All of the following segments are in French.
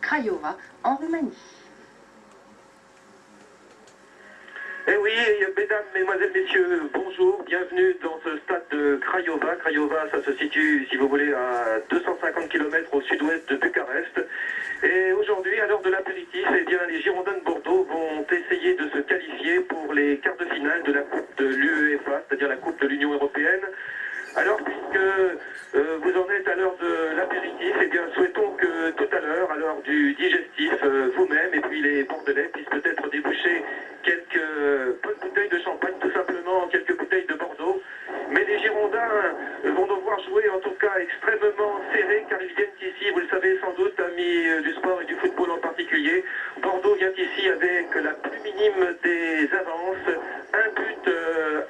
Craiova, en Roumanie. Eh oui, mesdames, mesdemoiselles, messieurs, bonjour, bienvenue dans ce stade de Craiova. Craiova, ça se situe, si vous voulez, à 250 km au sud-ouest de Bucarest. Et aujourd'hui, à l'heure de l'apéritif, eh bien, les Girondins de Bordeaux vont essayer de se qualifier pour les quarts de finale de la Coupe de l'UEFA, c'est-à-dire la Coupe de l'Union Européenne. Alors, puisque vous en êtes à l'heure de l'apéritif, eh bien, souhaitons que tout à l'heure, à l'heure du digestif, vous-même et puis les Bordelais puissent peut-être déboucher quelques bonnes bouteilles de champagne, tout simplement quelques bouteilles de Bordeaux. Mais les Girondins vont devoir jouer en tout cas extrêmement serré, car ils viennent ici, vous le savez sans doute, amis du sport et du football en particulier. Bordeaux vient ici avec la plus minime des avances, un but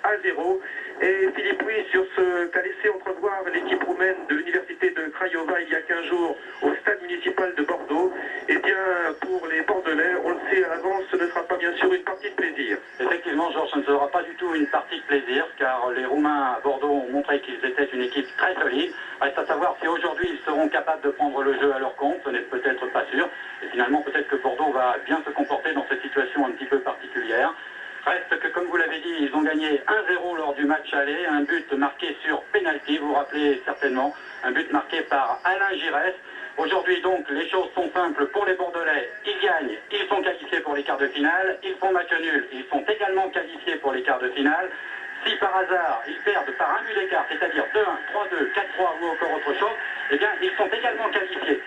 à 0. Et Philippe Huy, sur ce qu'a laissé entrevoir l'équipe roumaine de l'université de Craiova il y a 15 jours au stade municipal de Bordeaux, eh bien, pour les Bordelais, on le sait à l'avance, ce ne sera pas bien sûr une partie de plaisir. Effectivement, Georges, ce ne sera pas du tout une partie de plaisir, car les Roumains à Bordeaux ont montré qu'ils étaient une équipe très solide. Reste à savoir si aujourd'hui ils seront capables de prendre le jeu à leur compte, ce n'est peut-être pas sûr. Et finalement, peut-être que Bordeaux va bien se comporter dans cette situation un petit peu particulière. Reste que, comme vous l'avez dit, ils ont gagné 1-0 lors du match aller, un but marqué sur pénalty, vous vous rappelez certainement, un but marqué par Alain Giresse. Aujourd'hui donc, les choses sont simples pour les Bordelais, ils gagnent, ils sont qualifiés pour les quarts de finale, ils font match nul, ils sont également qualifiés pour les quarts de finale. Si par hasard ils perdent par un but d'écart, c'est-à-dire 2-1, 3-2, 4-3 ou encore autre chose, eh bien ils sont également qualifiés.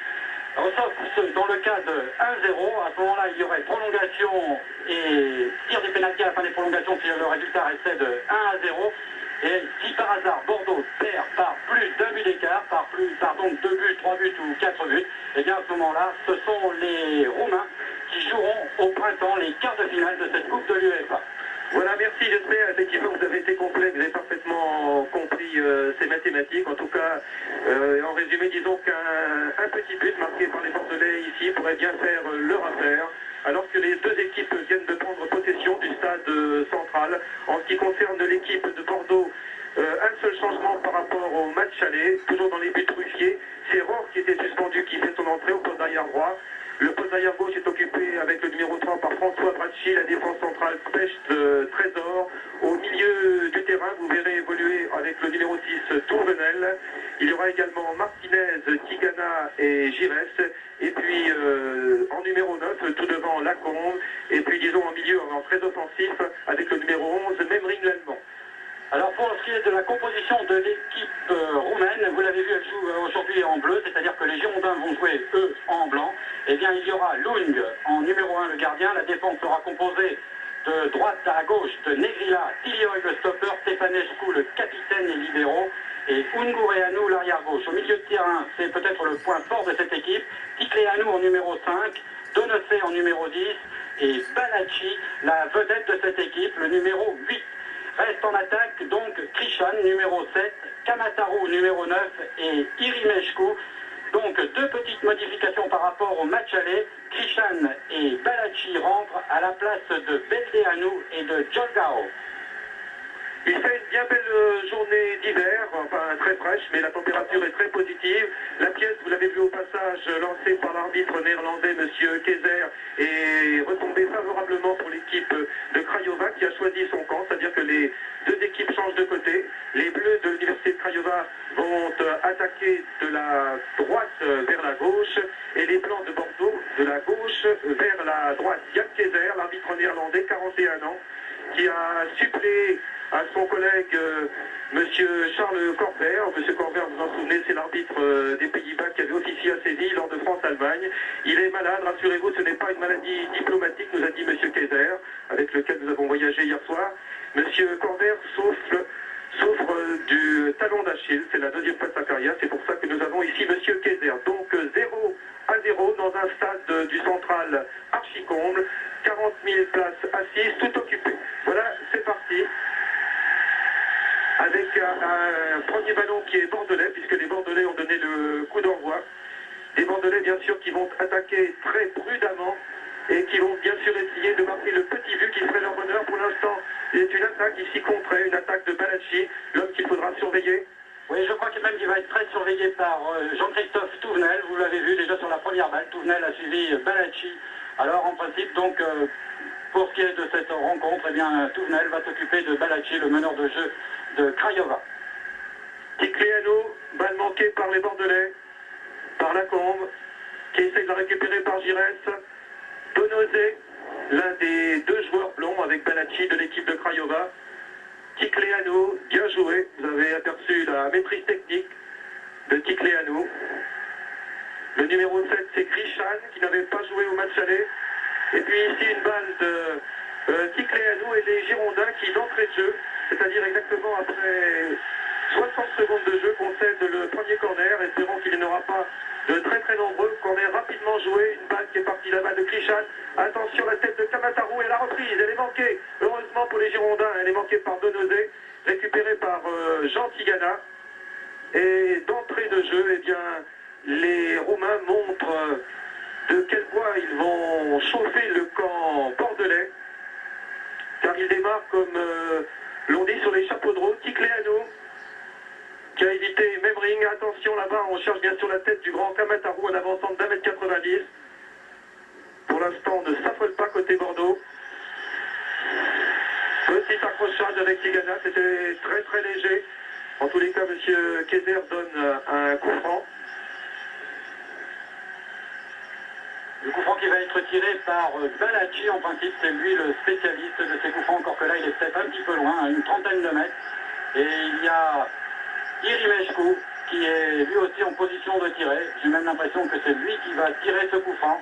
Sauf dans le cas de 1-0, à ce moment-là, il y aurait prolongation et tir des pénaltys à la fin des prolongations si le résultat restait de 1-0. Et si par hasard Bordeaux perd par plus d'un but d'écart, par donc 2 buts, 3 buts ou 4 buts, et bien à ce moment-là, ce sont les Roumains qui joueront au printemps les quarts de finale de cette Coupe de l'UEFA. Voilà, merci, j'espère effectivement que vous avez été complet, vous avez parfaitement compris ces mathématiques. En tout cas, en résumé, disons qu'un petit but marqué par les Bordelais ici pourrait bien faire leur affaire, alors que les deux équipes viennent de prendre possession du stade central. En ce qui concerne l'équipe de Bordeaux, un seul changement par rapport au match aller, toujours dans les buts Ruffier, c'est Rohr qui était suspendu, qui fait son entrée au poste d'arrière droit. Le poste d'arrière gauche est occupé avec le numéro 3 par François Bracci, la défense centrale pêche Trésor. Au milieu du terrain, vous verrez évoluer avec le numéro 6 Tourvenel. Il y aura également Martinez, Tigana et Giresse. Et puis en numéro 9, tout devant Lacombe. Et puis disons en milieu, en très offensif, avec le numéro 11, Memring l'Allemand. Alors pour ce qui est de la composition de l'équipe roumaine, vous l'avez vu, elle joue aujourd'hui en bleu, c'est-à-dire que les Girondins vont jouer, eux, en blanc. Eh bien, il y aura Lung en numéro 1, le gardien. La défense sera composée de droite à gauche de Negrila, Tilioy le stopper, Stefanescu le capitaine et libéraux, et Ungureanu l'arrière gauche. Au milieu de terrain, c'est peut-être le point fort de cette équipe. Tikleanu en numéro 5, Donossé en numéro 10, et Balacci, la vedette de cette équipe, le numéro 8. Reste en attaque donc Krishan, numéro 7, Kamataru, numéro 9 et Irimeshku. Donc deux petites modifications par rapport au match aller. Krishan et Balacci rentrent à la place de Beldeanu et de Jolgao. Il fait une bien belle journée d'hiver, enfin très fraîche, mais la température est très positive. La pièce, vous l'avez vu au passage, lancée par l'arbitre néerlandais, M. Keizer, est retombée favorablement pour l'équipe de Craiova qui a choisi son camp, c'est-à-dire que les deux équipes changent de côté. Les Bleus de l'université de Craiova vont attaquer de la droite vers la gauche et les Blancs de Bordeaux de la gauche vers la droite. Jan Keizer, l'arbitre néerlandais, 41 ans, qui a suppléé à son collègue Monsieur Charles Corber. Monsieur Corber, vous en souvenez, c'est l'arbitre des Pays-Bas qui avait officié à Séville lors de France-Allemagne. Il est malade, rassurez-vous, ce n'est pas une maladie diplomatique, nous a dit Monsieur Keizer, avec lequel nous avons voyagé hier soir. Monsieur Corber souffre du talon d'Achille, c'est la deuxième fois de sa carrière, c'est pour ça que nous avons ici Monsieur Keizer. Donc 0-0 dans un stade du central archi-comble, 40 000 places assises, tout occupé. Voilà, c'est parti. Avec un premier ballon qui est bordelais, puisque les Bordelais ont donné le coup d'envoi. Des Bordelais, bien sûr, qui vont attaquer très prudemment et qui vont bien sûr essayer de marquer le petit but qui ferait leur bonheur. Pour l'instant, il y a une attaque ici contrée, une attaque de Balacci, l'homme qu'il faudra surveiller. Oui, je crois même qu'il va être très surveillé par Jean-Christophe Touvenel. Vous l'avez vu déjà sur la première balle. Touvenel a suivi Balachi. Alors en principe, donc, pour ce qui est de cette rencontre, eh bien, Touvenel va s'occuper de Balachi, le meneur de jeu de Craiova. Ticléano, balle manquée par les Bordelais, par Lacombe, qui essaie de la récupérer par Giresse. Donozé, l'un des deux joueurs blonds avec Balachi de l'équipe de Craiova. Ticléano, bien joué. Vous avez aperçu la maîtrise technique de Ticléano. Le numéro 7, c'est Krishan, qui n'avait pas joué au match aller. Et puis ici, une balle de Ticléano et les Girondins qui, d'entrée de jeu, c'est-à-dire exactement après 60 secondes de jeu, concèdent le premier corner, espérant qu'il n'y en aura pas de très nombreux. Corner rapidement joué, une balle qui est partie, la balle de Krishan. Attention, la tête de Kamatarou et la reprise, elle est manquée. Heureusement pour les Girondins, elle est manquée par Donozé, récupérée par Jean Tigana. Et d'entrée de jeu, eh bien, les Roumains montrent de quel bois ils vont chauffer le camp bordelais. Car ils démarrent, comme l'on dit sur les chapeaux de roue, Ticléano, qui a évité Memring. Attention là-bas, on cherche bien sûr la tête du grand Kamatarou en avançant de 1m90. Pour l'instant, on ne s'affole pas côté Bordeaux. Petit accrochage avec Tigana, c'était très léger. En tous les cas, M. Kaiser donne un coup franc. Le coup franc qui va être tiré par Balachi, en principe, c'est lui le spécialiste de ces coups francs, encore que là, il est peut-être un petit peu loin, à une trentaine de mètres. Et il y a Irimeshku qui est lui aussi en position de tirer. J'ai même l'impression que c'est lui qui va tirer ce coup franc.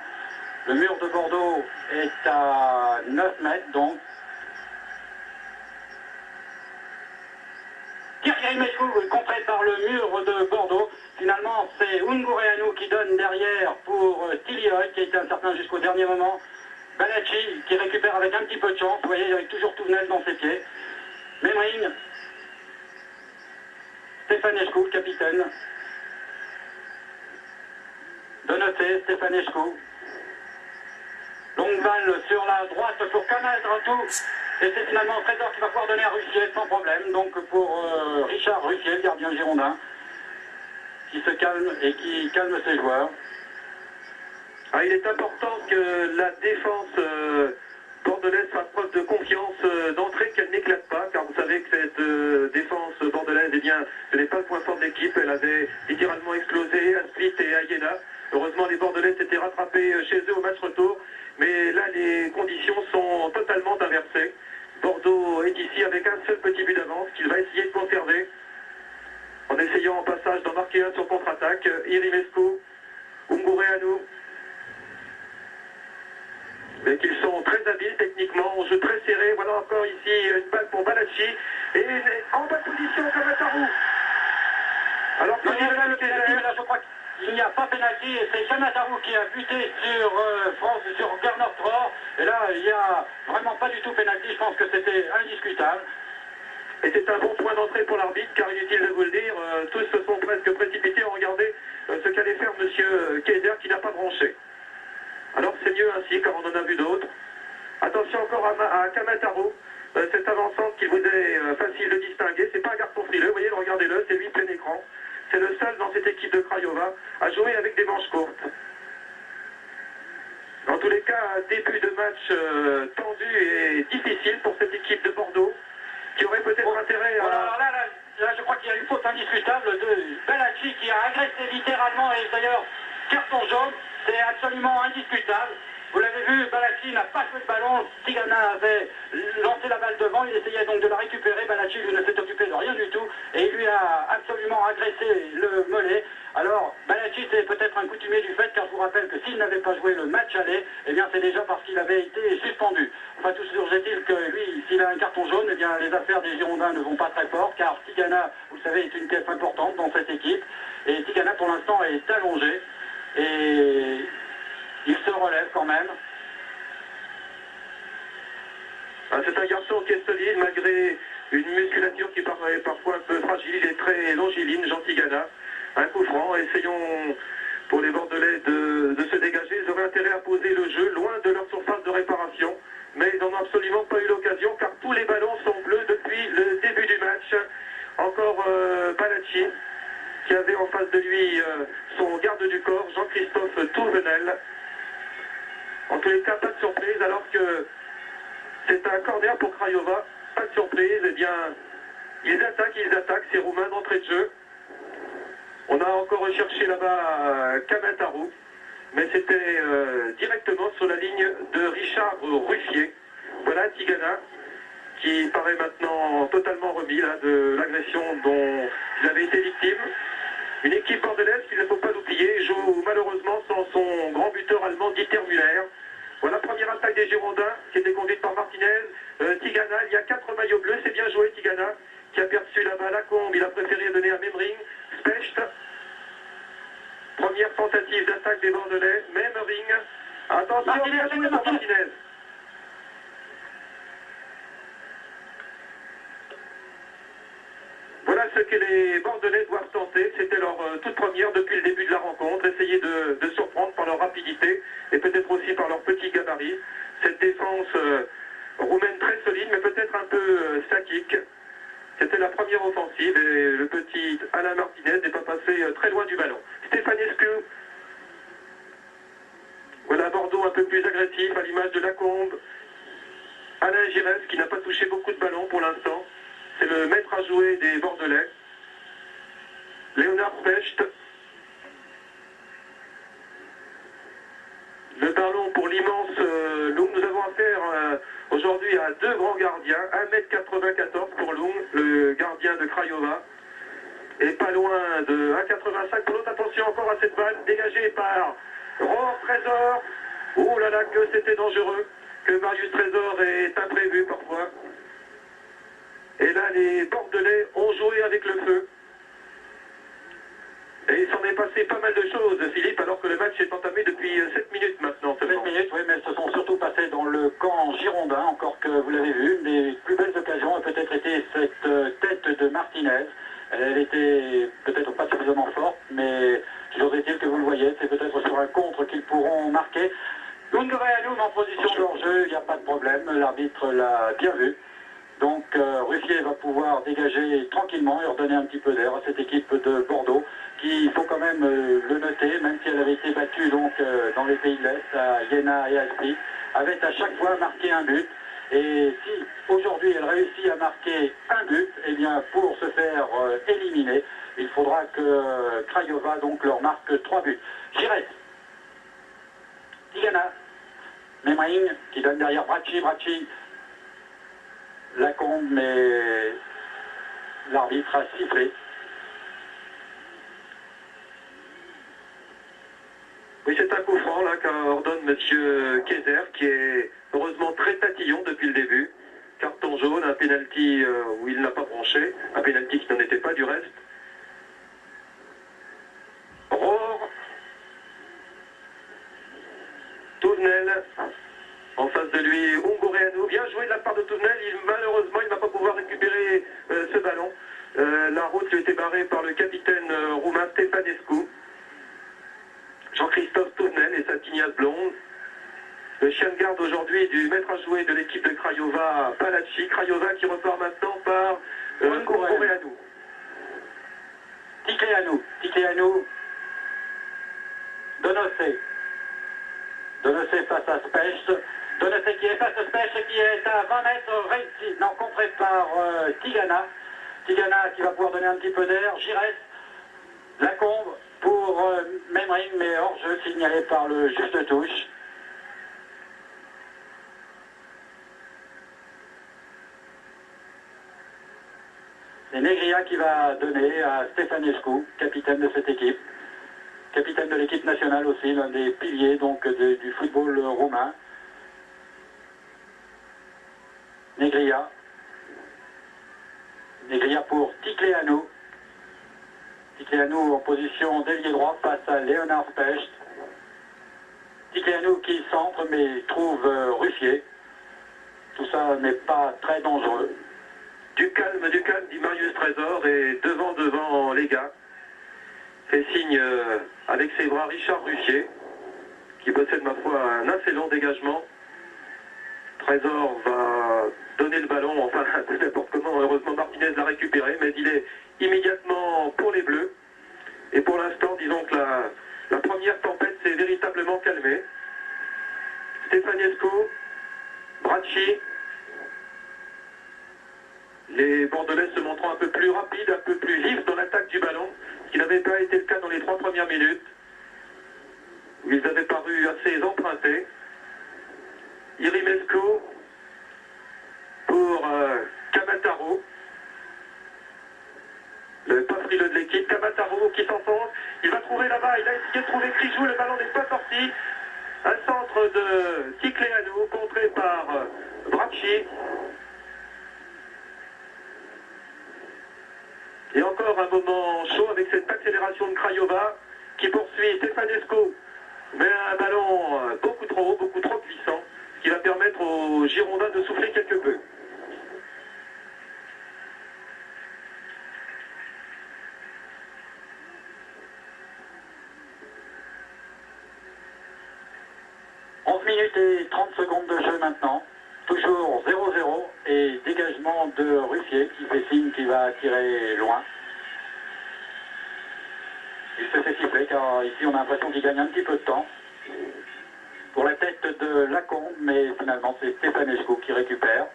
Le mur de Bordeaux est à 9 mètres, donc. Irimeshku contré par le mur de Bordeaux. Finalement, c'est Ungureanu qui donne derrière pour Tilioy, qui a été incertain jusqu'au dernier moment. Balachi qui récupère avec un petit peu de chance. Vous voyez, avec toujours Touvenel dans ses pieds. Memring. Stefanescu, le capitaine. Donoté, Stefanescu. Longue balle sur la droite pour Kamatarou. Et c'est finalement Trésor qui va pouvoir donner à Ruffier sans problème. Donc pour Richard Ruffier, gardien girondin, qui se calme et qui calme ses joueurs. Ah, il est important que la défense bordelaise fasse preuve de confiance d'entrée, qu'elle n'éclate pas, car vous savez que cette défense bordelaise, eh bien, ce n'est pas le point fort de l'équipe. Elle avait littéralement explosé à Split et à Iéna. Heureusement, les Bordelais s'étaient rattrapés chez eux au match retour. Mais là, les conditions sont totalement inversées. Bordeaux est ici avec un seul petit but d'avance qu'il va essayer de conserver en essayant en passage d'en marquer un sur contre-attaque. Irimescu, Ungureanu. Mais qu'ils sont très habiles techniquement, on joue très serré. Voilà encore ici une balle pour Balachi. Et en bas de position, Kamatarou. Alors que là, je crois qu'il n'y a pas pénalty et c'est Kamatarou qui a buté sur Bernard Traore. Et là, il n'y a vraiment pas du tout pénalty. Je pense que c'était indiscutable. Et c'est un bon point d'entrée pour l'arbitre, car inutile de vous le dire, tous se sont presque précipités à regarder ce qu'allait faire M. Kaiser qui n'a pas branché. Alors c'est mieux ainsi, car on en a vu d'autres. Attention encore à Kamatarou, cette avançante qui vous est facile de distinguer. C'est pas un garçon frileux, vous voyez, regardez-le, c'est lui plein écran. C'est le seul dans cette équipe de Craiova à jouer avec des manches courtes. En tous les cas, un début de match tendu et difficile pour cette équipe de Bordeaux, qui aurait peut-être intérêt à... Voilà, là, je crois qu'il y a une faute indiscutable de Balachi qui a agressé littéralement, et d'ailleurs, carton jaune, c'est absolument indiscutable. Vous l'avez vu, Balachi n'a pas joué de ballon, Tigana avait lancé la balle devant, il essayait donc de la récupérer, Balachi lui ne s'est occupé de rien du tout, et il lui a absolument agressé le mollet. Alors, Balachi, c'est peut-être un coutumier du fait, car je vous rappelle que s'il n'avait pas joué le match aller, eh bien c'est déjà parce qu'il avait été suspendu. Enfin, tout surgit-il que lui, s'il a un carton jaune, eh bien les affaires des Girondins ne vont pas très fort, car Tigana, vous le savez, est une pièce importante dans cette équipe, et Tigana pour l'instant est allongé, et il se relève quand même. C'est un garçon qui est solide, malgré une musculature qui paraît parfois un peu fragile, il est très longiligne, Jean Tigana. Un coup franc, essayons pour les Bordelais de se dégager. Ils auraient intérêt à poser le jeu loin de leur surface de réparation, mais ils n'en ont absolument pas eu l'occasion, car tous les ballons sont bleus depuis le début du match. Encore Palacci, qui avait en face de lui son garde du corps, Jean-Christophe Touvenel. En tous les cas, pas de surprise, alors que c'est un corner pour Craiova. Pas de surprise, eh bien, ils attaquent, ces Roumains d'entrée de jeu. On a encore recherché là-bas Kamatarou, mais c'était directement sur la ligne de Richard Ruffier. Voilà Tigana, qui paraît maintenant totalement remis là, de l'agression dont il avait été victime. Une équipe bordelaise qu'il ne faut pas l'oublier, joue malheureusement sans son grand buteur allemand Dieter Müller. Voilà, première attaque des Girondins, qui était conduite par Martinez. Tigana, il y a 4 maillots bleus, c'est bien joué Tigana, qui a perçu là-bas Lacombe, il a préféré donner à Memring. Specht, première tentative d'attaque des Bordelais, Memring. Attention, bien joué par Martinez. Voilà ce que les Bordelais doivent tenter, c'était leur toute première depuis le début de la rencontre, essayer de surprendre par leur rapidité et peut-être aussi par leur petit gabarit. Cette défense roumaine très solide mais peut-être un peu statique. C'était la première offensive et le petit Alain Martinez n'est pas passé très loin du ballon. Stefanescu, voilà Bordeaux un peu plus agressif à l'image de Lacombe. Alain Giresse qui n'a pas touché beaucoup de ballons pour l'instant. C'est le maître à jouer des Bordelais. Léonard Specht. Le ballon pour l'immense Lung. Nous avons affaire aujourd'hui à 2 grands gardiens. 1,94 m pour Lung, le gardien de Craiova. Et pas loin de 1,85 m pour l'autre. Attention encore à cette balle dégagée par Rohr Trésor. Oh là là, que c'était dangereux. Que Marius Trésor est imprévu parfois. Et là, les Bordelais ont joué avec le feu. Et il s'en est passé pas mal de choses, Philippe, alors que le match est entamé depuis 7 minutes maintenant. 7 minutes, oui, mais elles se sont surtout passées dans le camp girondin, encore que vous l'avez vu. Les plus belles occasions ont peut-être été cette tête de Martinez. Elle était peut-être pas suffisamment forte, mais toujours est-il que vous le voyez, c'est peut-être sur un contre qu'ils pourront marquer. Gundogan en position de hors-jeu, il n'y a pas de problème, l'arbitre l'a bien vu. Donc Ruffier va pouvoir dégager tranquillement et redonner un petit peu d'air à cette équipe de Bordeaux qui, il faut quand même le noter, même si elle avait été battue donc, dans les pays de l'Est, à Iéna et à Asti, avait à chaque fois marqué un but. Et si aujourd'hui elle réussit à marquer un but, eh bien pour se faire éliminer, il faudra que Craiova donc leur marque 3 buts. Giresse, Tigana, Memring qui donne derrière Bracci, Lacombe, mais l'arbitre a sifflé. Oui, c'est un coup franc là qu'ordonne M. Kayser, qui est heureusement très tatillon depuis le début. Carton jaune, un pénalty où il n'a pas branché, un pénalty qui n'en était pas du reste. Rohr, Touvenel, en face de lui, Ungureanu, bien joué de la part de Touvenel, malheureusement il ne va pas pouvoir récupérer ce ballon. La route lui a été barrée par le capitaine roumain Stefanescu. Jean-Christophe Touvenel et sa tignasse blonde. Le chien de garde aujourd'hui du maître à jouer de l'équipe de Craiova, Palacci. Craiova qui repart maintenant par Ungureanu. Ticleanu, Donossé face à Specht. Donossé qui est face à Specht et qui est à 20 mètres réussi. Non, contré par Tigana. Tigana qui va pouvoir donner un petit peu d'air. Giresse, Lacombe pour Memring, mais hors-jeu signalé par le juste touche. C'est Negria qui va donner à Stefanescu, capitaine de cette équipe. Capitaine de l'équipe nationale aussi, l'un des piliers donc, du football roumain. Negria. Negria pour Ticleanu. Ticleanu en position d'ailier droit face à Léonard Specht. Ticleanu qui centre mais trouve Ruffier. Tout ça n'est pas très dangereux. Du calme, dit Marius Trésor, et devant les gars. Fait signe avec ses bras Richard Ruffier, qui possède ma foi un assez long dégagement. Trésor va donner le ballon, enfin n'importe comment, heureusement Martinez l'a récupéré, mais il est immédiatement pour les Bleus. Et pour l'instant, disons que la première tempête s'est véritablement calmée. Stefanescu, Bracci, les Bordelais se montrant un peu plus rapides, un peu plus vifs dans l'attaque du ballon, ce qui n'avait pas été le cas dans les 3 premières minutes, où ils avaient paru assez empruntés. Irimescu pour Kamataro, le pas frileux de l'équipe. Kamataro qui s'enfonce, il va trouver là-bas, il a essayé de trouver Crijou, le ballon n'est pas sorti. Un centre de Ticleanu, contré par Bracci. Et encore un moment chaud avec cette accélération de Craiova qui poursuit Stefanescu, mais un ballon beaucoup trop haut, beaucoup trop puissant, ce qui va permettre aux Girondins de souffler quelque peu. Minutes et 30 secondes de jeu maintenant, toujours 0-0 et dégagement de Ruffier qui fait signe qu'il va tirer loin. Il se fait siffler car ici on a l'impression qu'il gagne un petit peu de temps pour la tête de Lacombe, mais finalement c'est Stefanescu qui récupère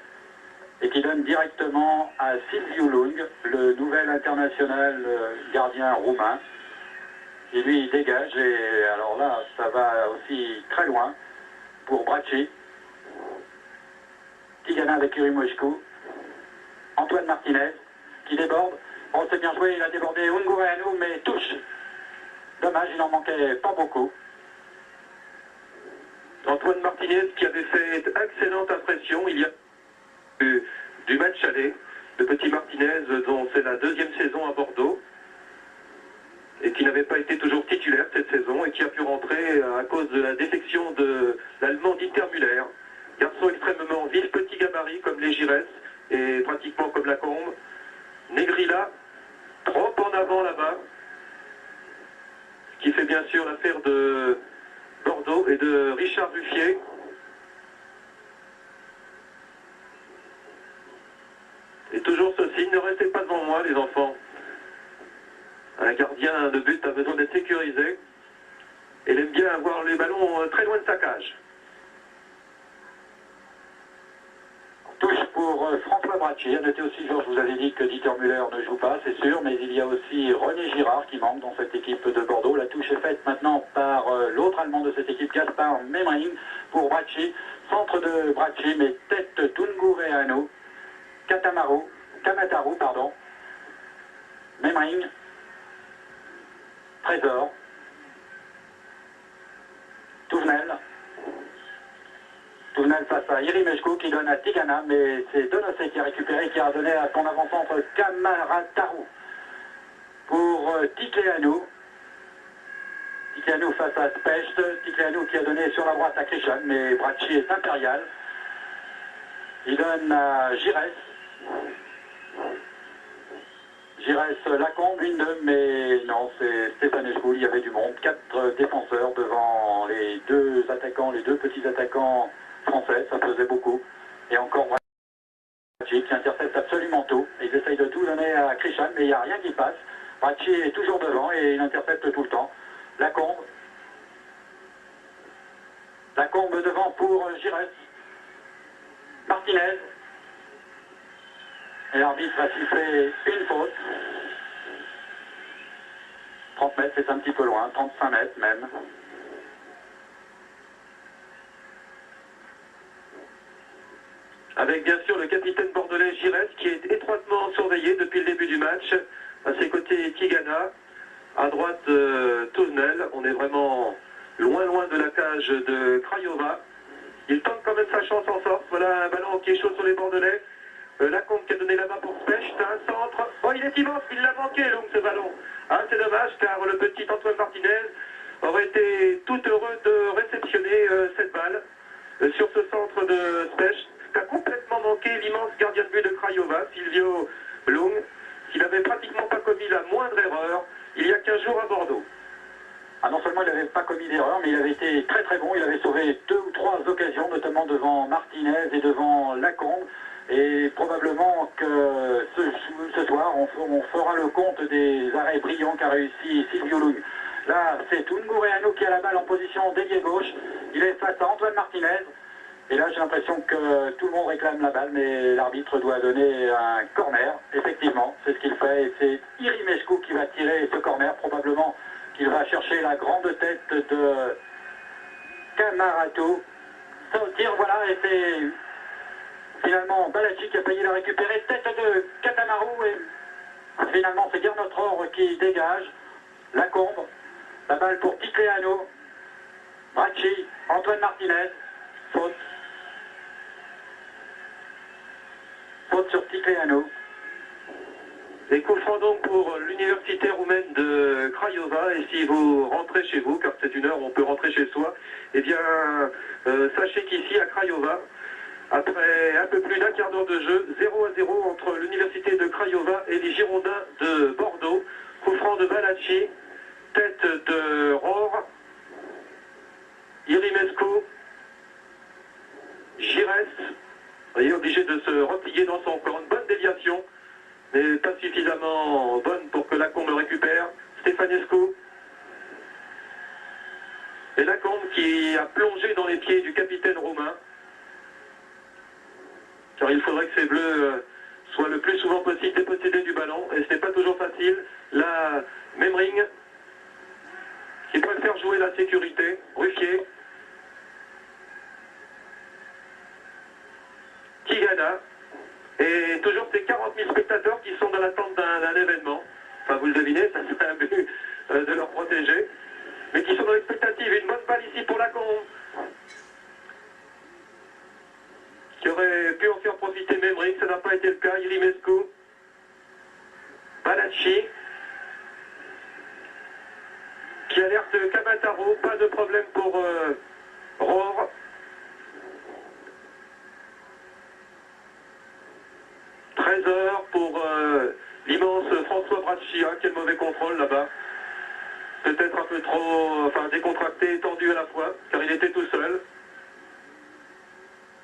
et qui donne directement à Silviu Lung, le nouvel international gardien roumain, qui lui dégage. Et alors là ça va aussi très loin pour Bracci. Tigana avec Irimescu. Antoine Martinez qui déborde. Oh, c'est bien joué, il a débordé Ungureanu, mais touche. Dommage, il n'en manquait pas beaucoup. Antoine Martinez qui avait fait excellente impression il y a du match aller. Le petit Martinez dont c'est la 2e saison à Bordeaux et qui n'avait pas été toujours titulaire cette saison et qui a pu rentrer à cause de la défection de l'Allemand Dieter Müller. Garçon extrêmement vif, petit gabarit comme les Giresse et pratiquement comme Lacombe. Negrilla, trop en avant là-bas, ce qui fait bien sûr l'affaire de Bordeaux et de Richard Ruffier. Et toujours ce signe, ne restez pas devant moi les enfants. Un gardien de but a besoin d'être sécurisé. Et il aime bien avoir les ballons très loin de sa cage. Touche pour François Bracci. À noter aussi, Georges, vous avez dit que Dieter Müller ne joue pas, c'est sûr, mais il y a aussi René Girard qui manque dans cette équipe de Bordeaux. La touche est faite maintenant par l'autre Allemand de cette équipe, Gaspard Memring, pour Bracci. Centre de Bracci, mais tête Tungureanu. Kamataru, pardon. Memring. Trésor. Touvenel. Touvenel face à Irimescu qui donne à Tigana, mais c'est Donossé qui a récupéré, qui a donné à son avant-centre Kamarataru pour Ticleanu. Ticleanu face à Specht. Ticleanu qui a donné sur la droite à Krishan, mais Bracci est impérial. Il donne à Giresse. Giresse Lacombe, une d'eux, mais non, c'est Stefanescu, il y avait du monde. 4 défenseurs devant les 2 attaquants, les 2 petits attaquants français, ça faisait beaucoup. Et encore Bracci qui intercepte absolument tout. Ils essayent de tout donner à Krishan, mais il n'y a rien qui passe. Bracci est toujours devant et il intercepte tout le temps. Lacombe. Lacombe devant pour Giresse. Martinez. Et l'arbitre va siffler une faute. 30 mètres, c'est un petit peu loin, 35 mètres même. Avec bien sûr le capitaine bordelais Giresse qui est étroitement surveillé depuis le début du match. À ses côtés Tigana, à droite Touvenel. On est vraiment loin de la cage de Craiova. Il tente quand même sa chance en force. Voilà un ballon qui est chaud sur les bordelais. Lacombe qui a donné la main pour Specht, un centre. Oh, il est immense, il l'a manqué, Lung, ce ballon. Ah, c'est dommage, car le petit Antoine Martinez aurait été tout heureux de réceptionner cette balle sur ce centre de Specht, qui a complètement manqué l'immense gardien de but de Craiova, Silviu Lung, qui n'avait pratiquement pas commis la moindre erreur il y a 15 jours à Bordeaux. Ah, non seulement il n'avait pas commis d'erreur, mais il avait été très bon, il avait sauvé 2 ou 3 occasions, notamment justement devant Martinez et devant Lacombe. Et probablement que ce soir, on fera le compte des arrêts brillants qu'a réussi Silvio Lung. Là, c'est Ungureanu qui a la balle en position d'ailier gauche. Il est face à Antoine Martinez. Et là, j'ai l'impression que tout le monde réclame la balle, mais l'arbitre doit donner un corner. Effectivement, c'est ce qu'il fait. Et c'est Irimescu qui va tirer ce corner. Probablement qu'il va chercher la grande tête de Camarato. Ça au tir, voilà, et c'est finalement Balachi qui a failli la récupérer. Tête de Catamaru. Et finalement, c'est Gernot qui dégage. Lacombe. La balle pour Ticleano. Bracci. Antoine Martinez. Faute. Faute sur Ticleano. Et coup franc donc pour l'université roumaine de Craiova. Et si vous rentrez chez vous, car c'est une heure où on peut rentrer chez soi, eh bien, sachez qu'ici à Craiova, après un peu plus d'un quart d'heure de jeu, 0-0 entre l'université de Craiova et les Girondins de Bordeaux. Coup franc de Balachi, tête de Rohr, Irimescu, Giresse, voyez, obligé de se replier dans son camp. Une bonne déviation, mais pas suffisamment bonne pour que Lacombe le récupère. Stefanescu. Et Lacombe qui a plongé dans les pieds du capitaine roumain. Car il faudrait que ces Bleus soient le plus souvent possible dépossédés du ballon. Et ce n'est pas toujours facile. Là, Memring qui préfère jouer la sécurité. Ruffier. Tigana. Et toujours ces 40 000 spectateurs qui sont dans l'attente d'un événement. Enfin, vous le devinez, ça c'est un but de leur protéger. Mais qui sont dans l'expectative. Une bonne balle ici pour Lacombe. Qui aurait pu en faire profiter Memring, ça n'a pas été le cas. Irimescu. Balachi. Qui alerte Kamataro. Pas de problème pour Rohr. Trésor pour l'immense François Bracci. Quel mauvais contrôle là-bas. Peut-être un peu trop, enfin décontracté et tendu à la fois, car il était tout seul.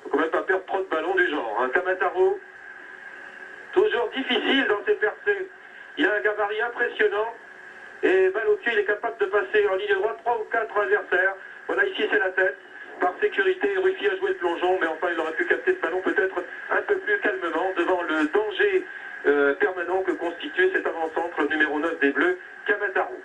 Faut quand même pas perdre trop de ballons du genre. Kamataro, toujours difficile dans ses percées. Il a un gabarit impressionnant. Et balle au pied, il est capable de passer en ligne droite 3 ou 4 adversaires. Voilà, ici c'est la tête. Par sécurité, Ruffier a joué le plongeon, mais enfin il aurait pu capter ce ballon peut-être un peu plus calmement devant le danger permanent que constitue cet avant-centre numéro 9 des Bleus, Kamataro.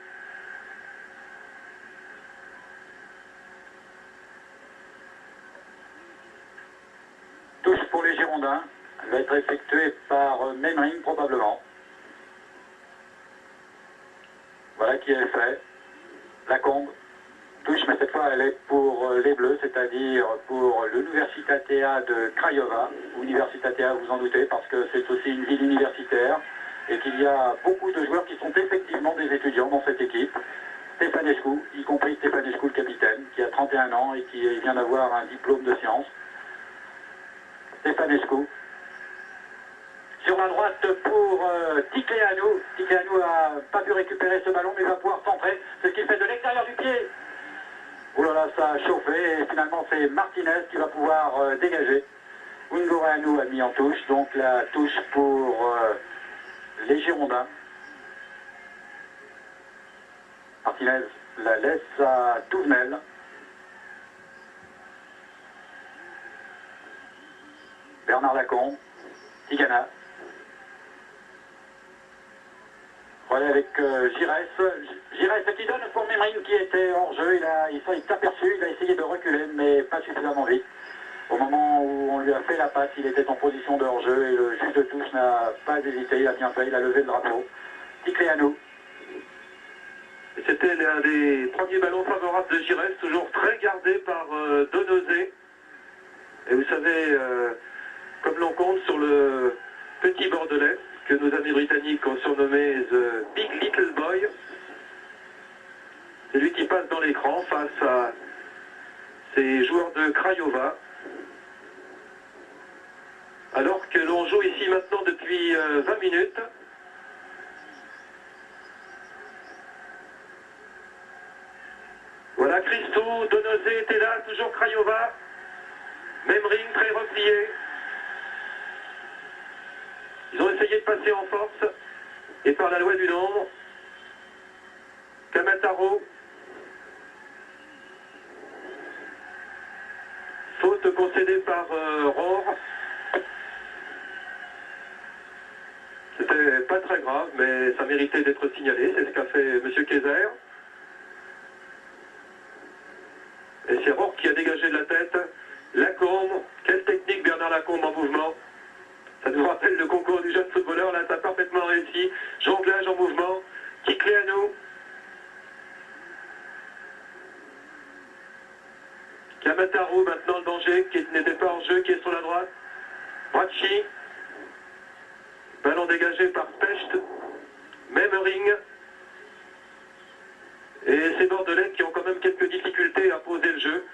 Touche pour les Girondins. Elle va être effectuée par Memring probablement. Voilà qui est fait. Lacombe touche, mais cette fois elle est pour les Bleus, c'est-à-dire pour l'Universitatea de Craiova. Universitatea, vous en doutez, parce que c'est aussi une ville universitaire et qu'il y a beaucoup de joueurs qui sont effectivement des étudiants dans cette équipe. Stefanescu, y compris Stefanescu le capitaine, qui a 31 ans et qui vient d'avoir un diplôme de sciences. Stefanescu. Sur la droite pour Ticleano. Ticleano n'a pas pu récupérer ce ballon, mais va pouvoir centrer. C'est ce qu'il fait de l'extérieur du pied. Oh là là, ça a chauffé. Et finalement, c'est Martinez qui va pouvoir dégager. Ungureanu a mis en touche. Donc la touche pour les Girondins. Martinez la laisse à Touvenel. Bernard Lacombe. Tigana. Voilà avec Giresse. Giresse qui donne pour Memring qui était hors jeu. Il s'est aperçu, il a essayé de reculer, mais pas suffisamment vite. Au moment où on lui a fait la passe, il était en position de hors-jeu et le juge de touche n'a pas hésité, il a bien fait, il a levé le drapeau. Ticleano. C'était l'un des premiers ballons favorables de Giresse, toujours très gardé par Donozé. Et vous savez, comme l'on compte sur le petit Bordelais, que nos amis britanniques ont surnommé The Big Little Boy. C'est lui qui passe dans l'écran face à ces joueurs de Craiova. Alors que l'on joue ici maintenant depuis 20 minutes. Voilà, Christou, Donozé était là, toujours Craiova. Même ring, très replié. Ils ont essayé de passer en force. Et par la loi du nombre, Kamataro. Faute concédée par Rohr. C'était pas très grave, mais ça méritait d'être signalé. C'est ce qu'a fait M. Kayser. Et c'est Rohr qui a dégagé de la tête. Lacombe, quelle technique Bernard Lacombe en mouvement. Ça nous rappelle le concours du jeune footballeur, là ça a parfaitement réussi. Jonglage en mouvement, Ticlé à nous. Kamataro, maintenant le danger, qui n'était pas en jeu, qui est sur la droite. Bracci. Ballon dégagé par Specht. Même ring. Et ces Bordelais qui ont quand même quelques difficultés à poser le jeu.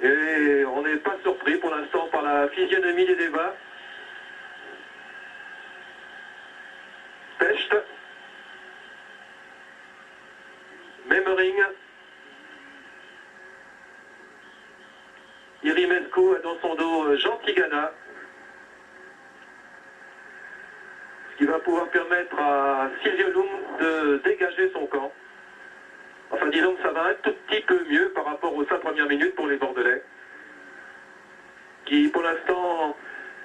Et on n'est pas surpris pour l'instant par la physionomie des débats. Specht. Même ring. Irimescu a dans son dos Jean Tigana. Ce qui va pouvoir permettre à Silvio Lum de dégager son camp. Enfin, disons que ça va un tout petit peu mieux par rapport aux 5 premières minutes pour les Bordelais, qui pour l'instant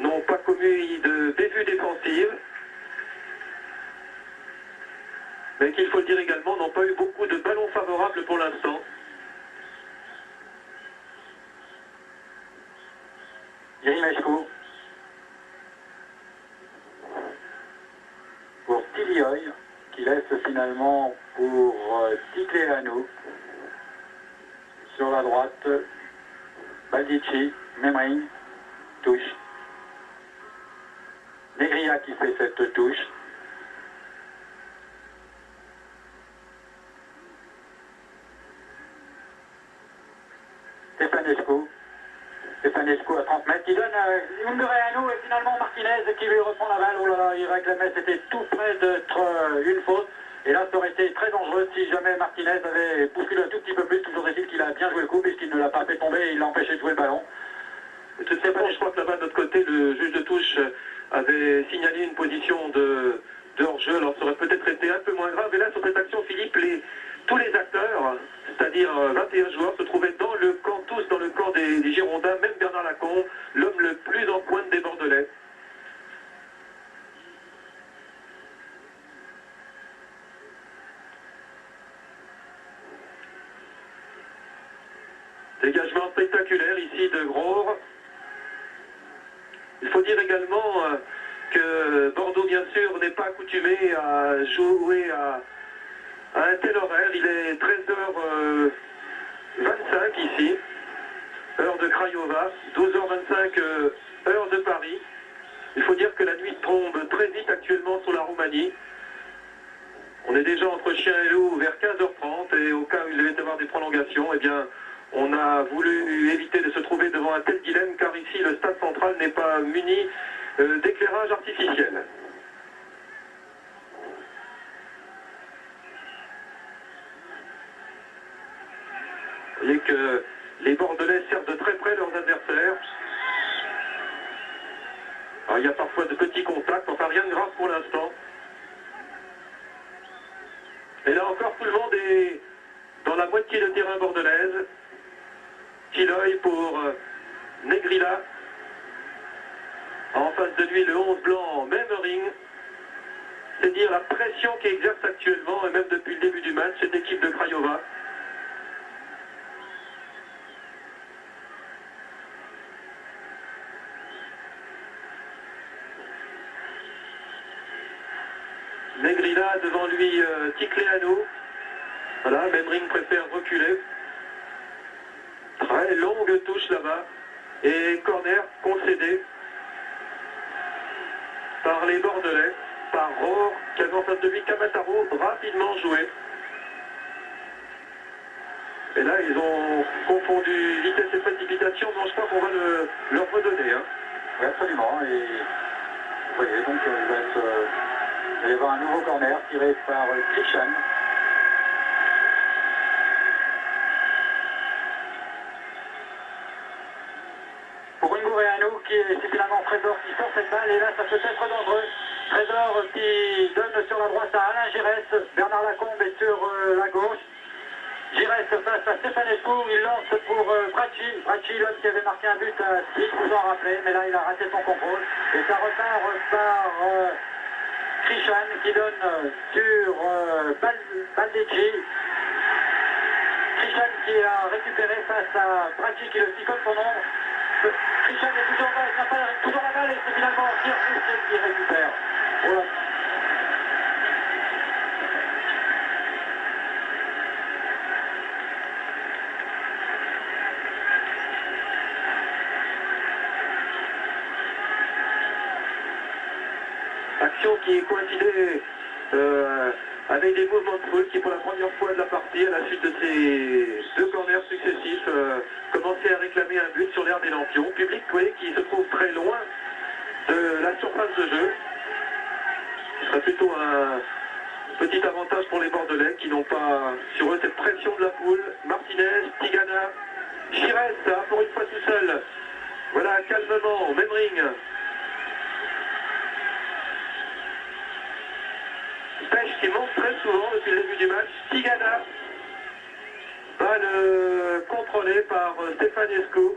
n'ont pas commis de bévue défensive, mais qu'il faut le dire également, n'ont pas eu beaucoup de ballons favorables pour l'instant. Irimescu pour Tilioy, qui laisse finalement pour Ticléano. Sur la droite, Baldici, Memring, touche. Negria qui fait cette touche. Stefanescu à 30 mètres, qui donne Ungureanu et finalement Martinez qui lui reprend la balle. Oh là là, il réclamait, c'était tout près d'être une faute. Et là, ça aurait été très dangereux si jamais Martinez avait bousculé un tout petit peu plus. Toujours est-il qu'il a bien joué le coup puisqu'il ne l'a pas fait tomber et il l'a empêché de jouer le ballon. De toute façon, je crois que là-bas de notre côté, le juge de touche avait signalé une position de hors-jeu. Alors ça aurait peut-être été un peu moins grave. Et là, sur cette action, Philippe, tous les acteurs, c'est-à-dire 21 joueurs, se trouvaient dans le camp, tous dans le camp des Girondins, même Bernard Lacombe, l'homme le plus en pointe des Bordelais. Dégagement spectaculaire ici de Gros. Il faut dire également que Bordeaux, bien sûr, n'est pas accoutumé à jouer à un tel horaire. Il est 13h25 ici, heure de Craiova, 12h25 heure de Paris. Il faut dire que la nuit tombe très vite actuellement sur la Roumanie. On est déjà entre chien et loup vers 15h30 et au cas où il devait y avoir des prolongations, eh bien, on a voulu éviter de se trouver devant un tel dilemme car ici le stade central n'est pas muni d'éclairage artificiel. Vous voyez que les Bordelais servent de très près leurs adversaires. Alors, il y a parfois de petits contacts, enfin rien de grave pour l'instant. Et là encore, tout le monde est dans la moitié de terrain bordelaise. Tiloy pour Negrila. En face de lui, le 11 blanc, même ring. C'est dire la pression qu'exerce actuellement, et même depuis le début du match, cette équipe de Craiova. Negrila devant lui, Ticléano. Voilà, Memring préfère reculer. Très longue touche là-bas. Et corner concédé par les Bordelais, par Rohr, qui avait en face de lui Kamataro, rapidement joué. Et là, ils ont confondu vitesse et précipitation, donc je crois qu'on va leur redonner. Hein. Oui, absolument. Et vous voyez, donc il va y avoir un nouveau corner tiré par Krishan. pour Ungureanu c'est finalement Trésor qui sort cette balle et là ça peut être dangereux. Trésor qui donne sur la droite à Alain Giresse, Bernard Lacombe est sur la gauche. Giresse face à Stefanescu, il lance pour Bracci, l'homme qui avait marqué un but à 6, vous en rappelez, mais là il a raté son contrôle. Et ça repart par Krishan qui donne sur Baldecci. Krishan qui a récupéré face à Bracci qui le suit comme son ombre. Krishan est toujours là, il n'a pas toujours la balle et c'est finalement Kirchhoff qui récupère. Voilà. Action qui coïncidait avec des mouvements de foule qui pour la première fois de la partie, à la suite de ces deux corners successifs, commençaient à réclamer un but sur l'aire des Lampions. Public qui se trouve très loin de la surface de jeu. Ce serait plutôt un petit avantage pour les Bordelais qui n'ont pas sur eux cette pression de la foule. Martinez, Tigana, Giresse, pour une fois tout seul. Voilà, calmement, Memring. Pêche qui monte très souvent depuis le début du match. Tigana, balle contrôlée par Stefanescu.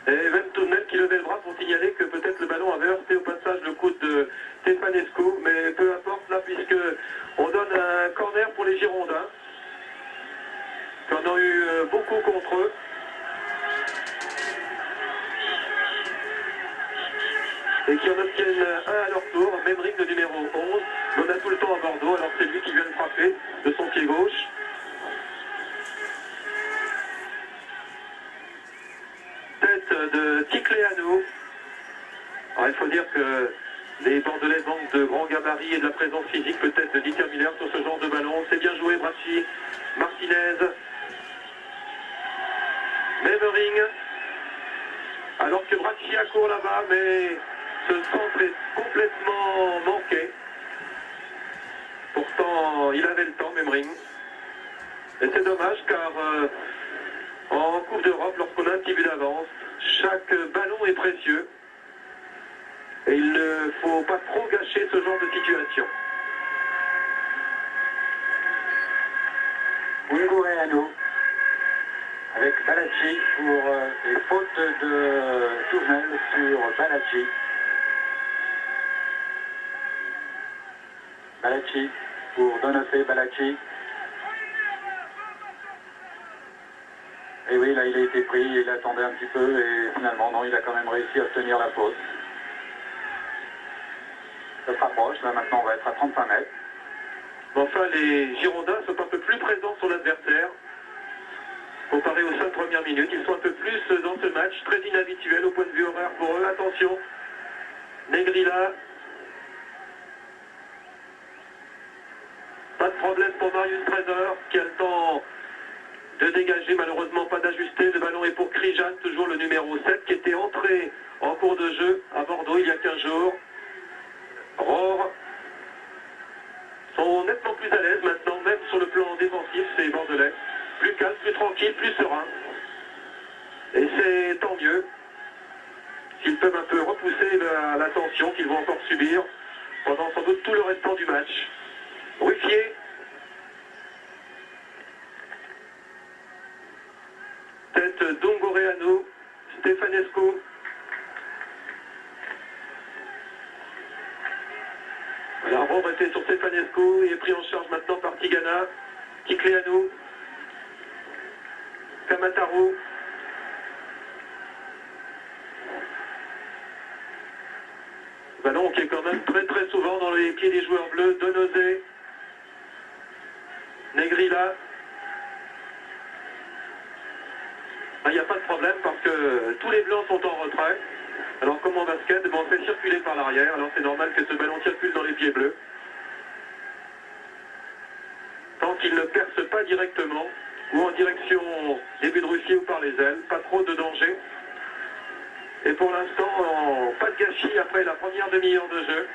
Et Ventunen qui levait le bras pour signaler que peut-être le ballon avait heurté au passage le coude de Stefanescu, mais peu importe là puisque on donne un corner pour les Girondins, qui en ont eu beaucoup contre eux. Et qui en obtiennent un à leur tour, Memring le numéro 11, on a tout le temps à Bordeaux, alors c'est lui qui vient de frapper de son pied gauche. Tête de Ticléano. Alors il faut dire que les Bordelais manquent de grands gabarits et de la présence physique peut-être de Dieter Miller sur ce genre de ballon. C'est bien joué, Bracci, Martinez, Memring. Alors que Bracci accourt là-bas, mais ce centre est complètement manqué. Pourtant, il avait le temps, Memring. Et c'est dommage car en Coupe d'Europe, lorsqu'on a un petit but d'avance, chaque ballon est précieux. Et il ne faut pas trop gâcher ce genre de situation. Ungureanu avec Baldecci pour les fautes de Tournel sur Baldecci. Baldecci pour Donofé, Baldecci. Et oui, là il a été pris, il attendait un petit peu et finalement non, il a quand même réussi à tenir la faute. Ça se rapproche, là maintenant on va être à 35 mètres. Enfin, les Girondins sont un peu plus présents sur l'adversaire. Comparé aux 5 premières minutes, ils sont un peu plus dans ce match, très inhabituel au point de vue horaire pour eux. Attention, Negrila. Pas de problème pour Marius Trésor qui a le temps de dégager, malheureusement pas d'ajuster. Le ballon est pour Krijan, toujours le numéro 7 qui était entré en cours de jeu à Bordeaux il y a 15 jours. Rohr sont nettement plus à l'aise maintenant, même sur le plan défensif, ces Bordelais. Plus calme, plus tranquille, plus serein. Et c'est tant mieux s'ils peuvent un peu repousser la tension qu'ils vont encore subir pendant sans doute tout le restant du match. Ruffier. Tête d'Ungureanu, Stefanescu. La Rohr était sur Stefanescu, il est pris en charge maintenant par Tigana, Ticléano, Kamataru. Ballon qui est quand même très souvent dans les pieds des joueurs bleus. Donozé, Negrila. Il n'y a pas de problème parce que tous les blancs sont en retrait. Alors comme en basket, on fait circuler par l'arrière. Alors c'est normal que ce ballon circule dans les pieds bleus. Tant qu'il ne perce pas directement ou en direction des buts de Ruffier ou par les ailes, pas trop de danger. Et pour l'instant, pas de gâchis après la première demi-heure de jeu.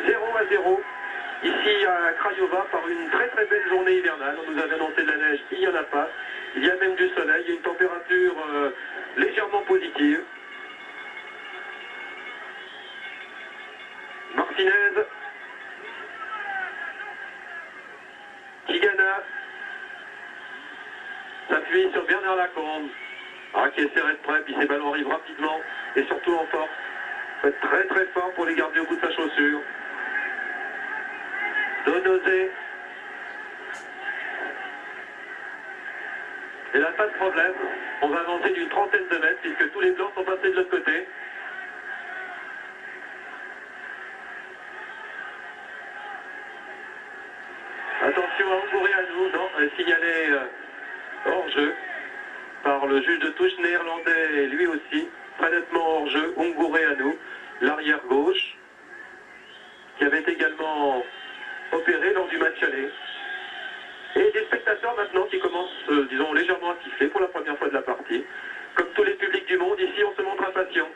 0-0. Ici à Craiova par une très belle journée hivernale. On nous avait annoncé de la neige, il n'y en a pas. Il y a même du soleil, il y a une température légèrement Bernard Lacombe. Qui est serré de près, puis ces ballons arrivent rapidement et surtout en force. Faut être très très fort pour les garder au bout de sa chaussure. Donosé. Et là, pas de problème. On va avancer d'une trentaine de mètres puisque tous les blancs sont passés de l'autre côté. Attention à Ngouré à nous, non, signalé hors-jeu par le juge de touche néerlandais, lui aussi, très nettement hors-jeu, Ngouré à nous, l'arrière gauche, qui avait également opéré lors du match aller. Et des spectateurs maintenant qui commencent, disons, légèrement à siffler pour la première fois de la partie. Comme tous les publics du monde, ici on se montre impatient.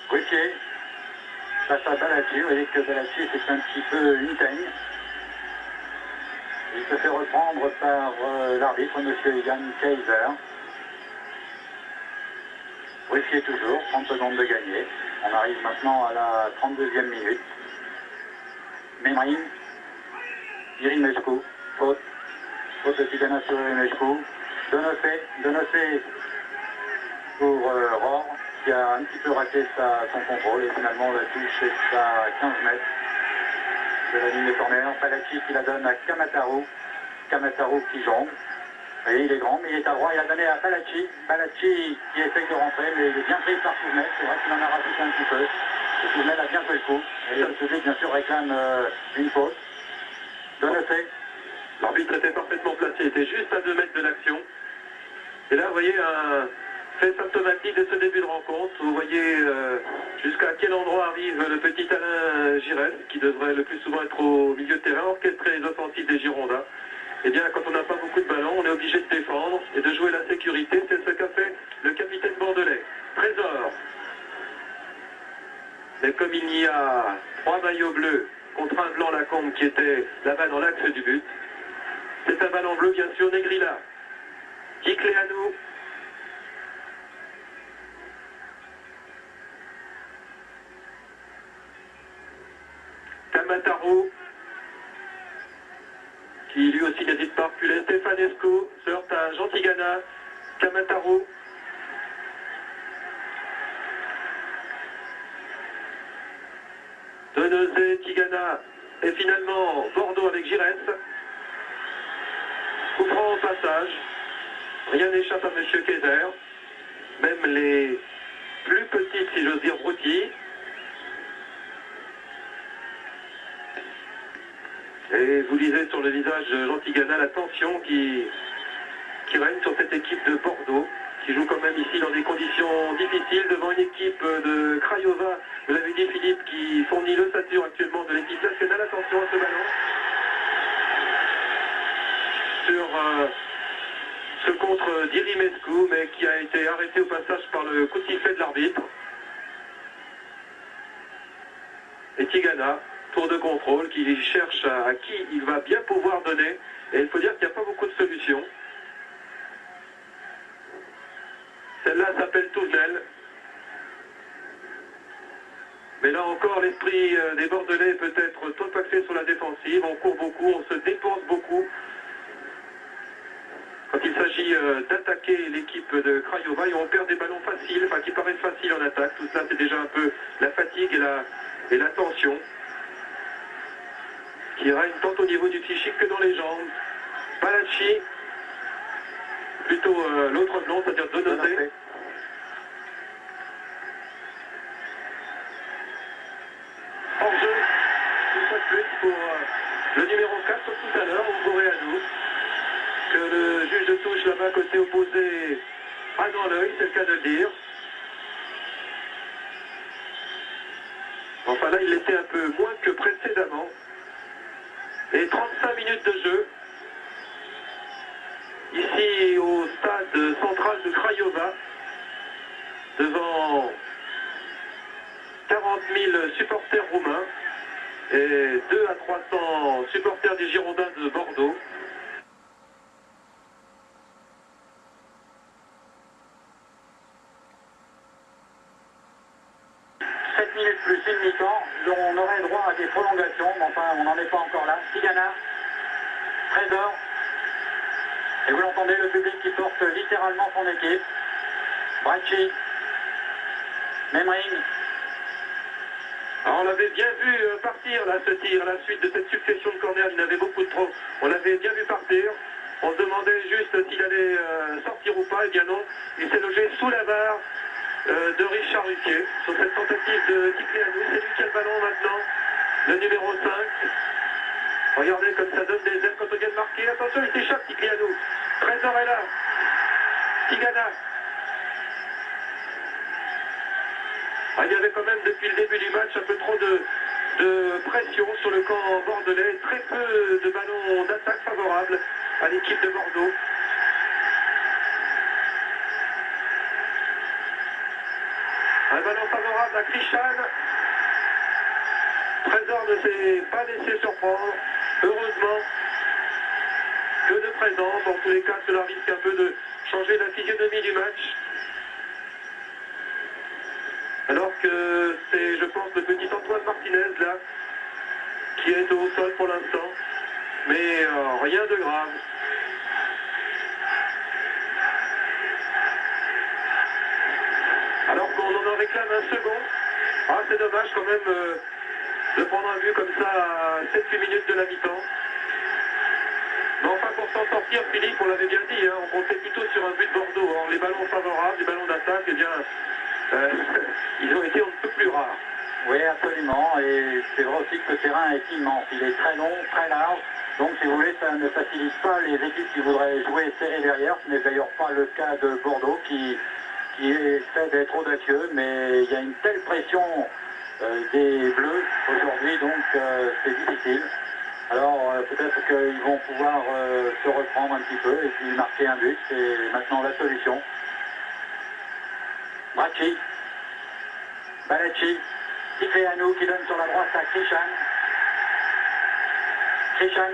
Ruquier, face à Balachi, vous voyez que Balachi c'est un petit peu une teigne. Il se fait reprendre par l'arbitre, M. Yann Kaiser. Ruquier toujours, 30 secondes de gagné. On arrive maintenant à la 32e minute. Memring, Irinescu, faute de Tigana sur Irinescu. Donossé pour Rohr, qui a un petit peu raté son contrôle et finalement la touche est à 15 mètres de la ligne de corner. Balachi qui la donne à Kamataru. Kamataru qui jongle. Et il est grand, mais il est à droit, il a donné à Balachi. Balachi qui essaye de rentrer, mais il est bien pris par Souvenel. C'est vrai qu'il en a rajouté un petit peu. Et Souvenel a bien fait le coup. Et le public, bien sûr, réclame une faute. Donossé. L'arbitre était parfaitement placé, il était juste à 2 mètres de l'action. Et là, vous voyez un fait symptomatique de ce début de rencontre. Vous voyez jusqu'à quel endroit arrive le petit Alain Giresse, qui devrait le plus souvent être au milieu de terrain, orchestrer les offensives des Girondins. Eh bien, quand on n'a pas beaucoup de ballons, on est obligé de défendre et de jouer la sécurité. C'est ce qu'a fait le capitaine bordelais. Trésor. Mais comme il y a 3 maillots bleus contre un blanc Lacombe qui était là-bas dans l'axe du but, c'est un ballon bleu, bien sûr, Negrilla. Qui clé à nous. Kamataru, qui lui aussi n'hésite pas à reculer. Stefanescu se heurte à Jean Tigana. Kamataru. Donosé, Tigana. Et finalement, Bordeaux avec Giresse. Coup franc au passage. Rien n'échappe à M. Kaiser. Même les plus petites, si j'ose dire, broutilles. Et vous lisez sur le visage de Jean Tigana la tension qui règne sur cette équipe de Bordeaux, qui joue quand même ici dans des conditions difficiles devant une équipe de Craiova, vous l'avez dit Philippe, qui fournit l'ossature actuellement de l'équipe nationale. Attention à ce ballon. Sur ce contre d'Irimescu, mais qui a été arrêté au passage par le coup de sifflet de l'arbitre. Et Tigana, tour de contrôle, qui cherche à qui il va bien pouvoir donner. Et il faut dire qu'il n'y a pas beaucoup de solutions. Celle-là s'appelle Touvenel. Mais là encore, l'esprit des Bordelais est peut-être trop axé sur la défensive. On court beaucoup, on se dépense beaucoup. Quand il s'agit d'attaquer l'équipe de Craiova, et on perd des ballons faciles, enfin qui paraissent faciles en attaque. Tout cela, c'est déjà un peu la fatigue et la tension qui règne tant au niveau du psychique que dans les jambes. Balachi, plutôt l'autre blanc, c'est-à-dire Donosé. Hors-jeu, une fois de plus pour le numéro 4 tout à l'heure, Ngouré à nous, que le juge de touche là-bas côté opposé a dans l'œil, c'est le cas de le dire. Enfin là, il l'était un peu moins que précédemment. Et 35 minutes de jeu, ici au stade central de Craiova, devant 40 000 supporters roumains et 200 à 300 supporters des Girondins de Bordeaux. Minutes plus une mi-temps, on aurait droit à des prolongations, mais enfin on n'en est pas encore là. Tigana, Trésor, entendez le public qui porte littéralement son équipe. Bracci, Memring. Alors, on l'avait bien vu partir là, ce tir, à la suite de cette succession de corners, il n'avait beaucoup de trop. On l'avait bien vu partir. On se demandait juste s'il allait sortir ou pas. Eh bien non, il s'est logé sous la barre de Richard Ruffier sur cette tentative de Ticléanou. C'est lui qui a le ballon maintenant, le numéro 5. Regardez comme ça donne des ailes quand on vient de marquer. Attention, il s'échappe Ticléanou. Trésor est là. Tigana. Ah, il y avait quand même depuis le début du match un peu trop de pression sur le camp bordelais. Très peu de ballons d'attaque favorables à l'équipe de Bordeaux. Un ballon favorable à Christian. Trésor ne s'est pas laissé surprendre. Heureusement que de présence. En tous les cas, cela risque un peu de changer la physionomie du match. Alors que c'est, je pense, le petit Antoine Martinez là, qui est au sol pour l'instant. Mais rien de grave. Alors qu'on en réclame un second. Ah, c'est dommage quand même de prendre un but comme ça à 7-8 minutes de la mi-temps. Mais enfin, pour s'en sortir, Philippe, on l'avait bien dit, hein, on comptait plutôt sur un but de Bordeaux. Hein. Les ballons favorables, les ballons d'attaque, eh bien, ils ont été un peu plus rares. Oui, absolument. Et c'est vrai aussi que le terrain est immense. Il est très long, très large. Donc, si vous voulez, ça ne facilite pas les équipes qui voudraient jouer serré derrière. Ce n'est d'ailleurs pas le cas de Bordeaux qui essaie d'être audacieux. Mais il y a une telle pression des Bleus aujourd'hui, donc c'est difficile. Alors, peut-être qu'ils vont pouvoir se reprendre un petit peu et puis marquer un but. C'est maintenant la solution. Bracci, Balacci, Ticléanou qui donne sur la droite à Christian. Christian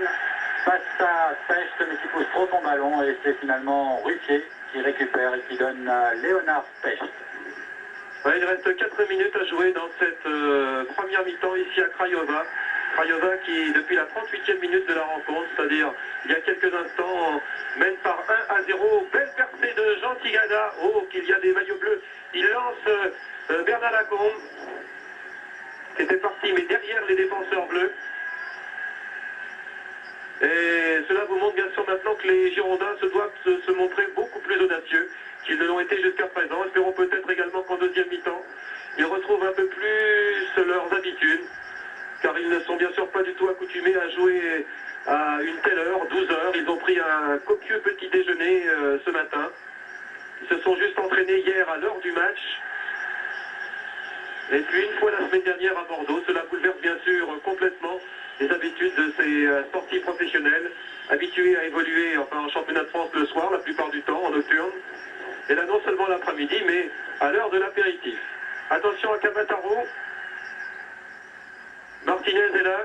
passe à Peste mais qui pousse trop son ballon et c'est finalement Ruffier qui récupère et qui donne à Léonard Peste. Ouais, il reste 4 minutes à jouer dans cette première mi-temps ici à Craiova. Craiova qui, depuis la 38e minute de la rencontre, c'est-à-dire il y a quelques instants, mène par 1-0. Belle percée de Jean Tigana. Oh, qu'il y a des maillots bleus. Il lance Bernard Lacombe, qui était parti, mais derrière les défenseurs bleus. Et cela vous montre bien sûr maintenant que les Girondins se doivent se montrer beaucoup plus audacieux qu'ils ne l'ont été jusqu'à présent. Espérons peut-être également qu'en deuxième mi-temps, ils retrouvent un peu plus leurs habitudes, car ils ne sont bien sûr pas du tout accoutumés à jouer à une telle heure, 12 heures. Ils ont pris un copieux petit déjeuner ce matin. Ils se sont juste entraînés hier à l'heure du match. Et puis une fois la semaine dernière à Bordeaux, cela bouleverse bien sûr complètement les habitudes de ces sportifs professionnels, habitués à évoluer en championnat de France le soir, la plupart du temps, en nocturne. Et là non seulement l'après-midi, mais à l'heure de l'apéritif. Attention à Camataro. Martinez est là.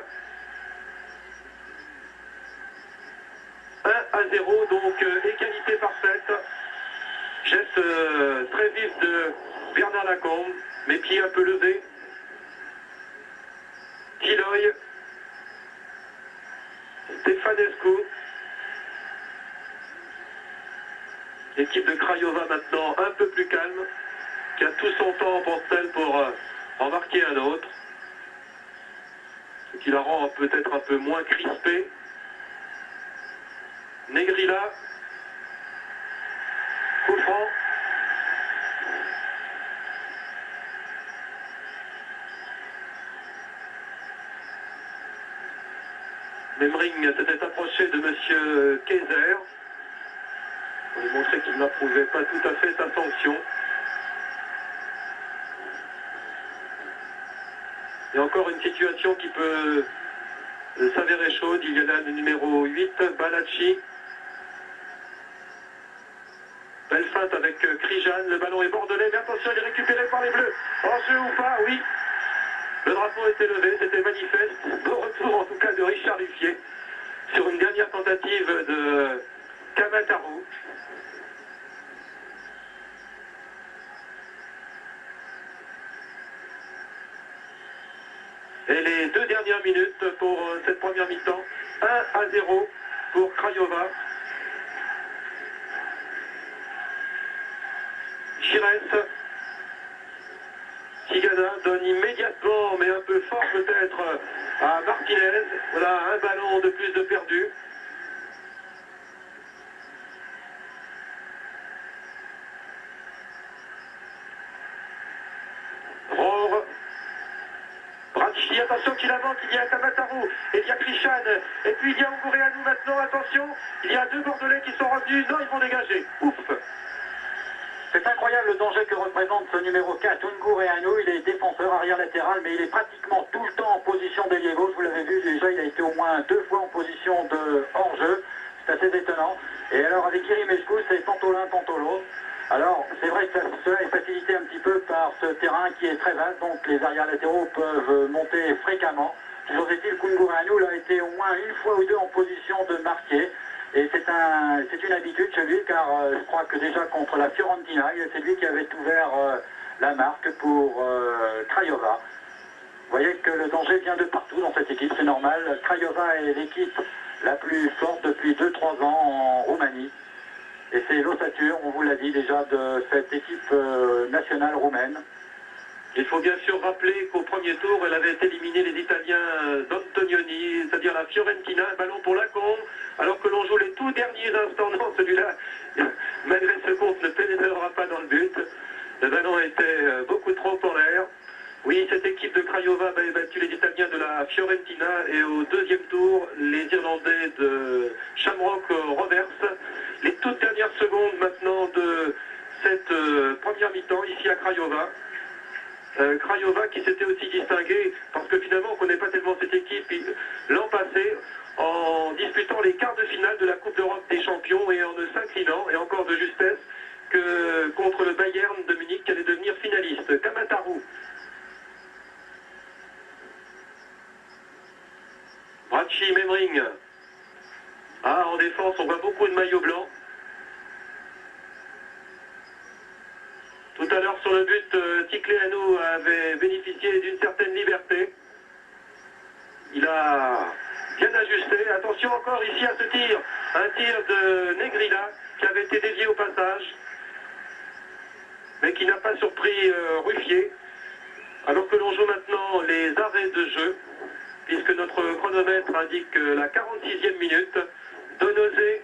1-0, donc égalité parfaite. Geste très vif de Bernard Lacombe, mes pieds un peu levés. Tiloy. Stefanescu. L'équipe de Craiova maintenant un peu plus calme, qui a tout son temps pour celle pour en marquer un autre. Ce qui la rend peut-être un peu moins crispée. Negrilla. Coup franc. Memring s'était approché de M. Kayser pour lui montrer qu'il n'approuvait pas tout à fait sa sanction. Il y a encore une situation qui peut s'avérer chaude. Il y a là le numéro 8, Balacci. Belle feinte avec Krijan. Le ballon est bordelais, mais attention, il est récupéré par les Bleus. En jeu ou pas, oui. Le drapeau était levé, c'était manifeste. Bon retour en tout cas de Richard Ruffier sur une dernière tentative de Camataro. Et les 2 dernières minutes pour cette première mi-temps. 1-0 pour Craiova. Chires. Tigana donne immédiatement, mais un peu fort peut-être, à Martinez. Voilà, un ballon de plus de perdu. Rohr. Bracci, attention qu'il avance, il y a Kamataru, et il y a Krishan, et puis il y a Ungureanu maintenant, attention, il y a deux Bordelais qui sont revenus, non, ils vont dégager, ouf. C'est incroyable le danger que représente ce numéro 4, Ungureanu. Il est défenseur arrière latéral, mais il est pratiquement tout le temps en position d'ailier gauche. Vous l'avez vu déjà, il a été au moins 2 fois en position de hors-jeu. C'est assez étonnant. Et alors avec Irimescu, c'est tantôt l'un, tantôt l'autre. Alors c'est vrai que cela est facilité un petit peu par ce terrain qui est très vaste, donc les arrières latéraux peuvent monter fréquemment. Toujours est-il qu'Ungureanu a été au moins une fois ou deux en position de marquer. Et c'est une habitude chez lui, car je crois que déjà contre la Fiorentina, c'est lui qui avait ouvert la marque pour Craiova. Vous voyez que le danger vient de partout dans cette équipe, c'est normal. Craiova est l'équipe la plus forte depuis 2-3 ans en Roumanie. Et c'est l'ossature, on vous l'a dit déjà, de cette équipe nationale roumaine. Il faut bien sûr rappeler qu'au premier tour, elle avait éliminé les Italiens d'Antonioni, c'est-à-dire la Fiorentina, un ballon pour Lacombe, alors que l'on joue les tout derniers instants. Non, celui-là, malgré ce compte, ne pénétrera pas dans le but. Le ballon était beaucoup trop en l'air. Oui, cette équipe de Craiova avait battu les Italiens de la Fiorentina et au deuxième tour, les Irlandais de Shamrock Rovers. Les toutes dernières secondes maintenant de cette première mi-temps ici à Craiova. Craiova qui s'était aussi distingué, parce que finalement on ne connaît pas tellement cette équipe l'an passé, en disputant les quarts de finale de la Coupe d'Europe des champions et en ne s'inclinant, et encore de justesse, que contre le Bayern de Munich qui allait devenir finaliste. Kamataru. Bracci, Memring. Ah, en défense, on voit beaucoup de maillots blancs. Tout à l'heure sur le but, Ticleanu avait bénéficié d'une certaine liberté. Il a bien ajusté. Attention encore ici à ce tir. Un tir de Negrila qui avait été dévié au passage, mais qui n'a pas surpris Ruffier. Alors que l'on joue maintenant les arrêts de jeu, puisque notre chronomètre indique la 46e minute. Donozé,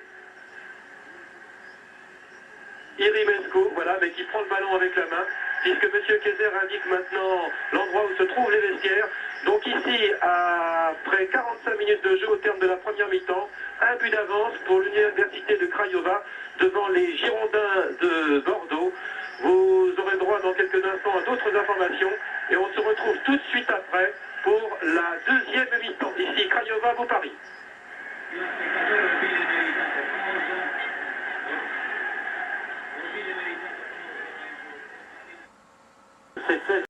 Irimescu, voilà, mais qui prend le ballon avec la main, puisque M. Kayser indique maintenant l'endroit où se trouvent les vestiaires. Donc ici, après 45 minutes de jeu au terme de la première mi-temps, un but d'avance pour l'université de Craiova devant les Girondins de Bordeaux. Vous aurez droit dans quelques instants à d'autres informations et on se retrouve tout de suite après pour la deuxième mi-temps. Ici, Craiova, vous Paris. C'est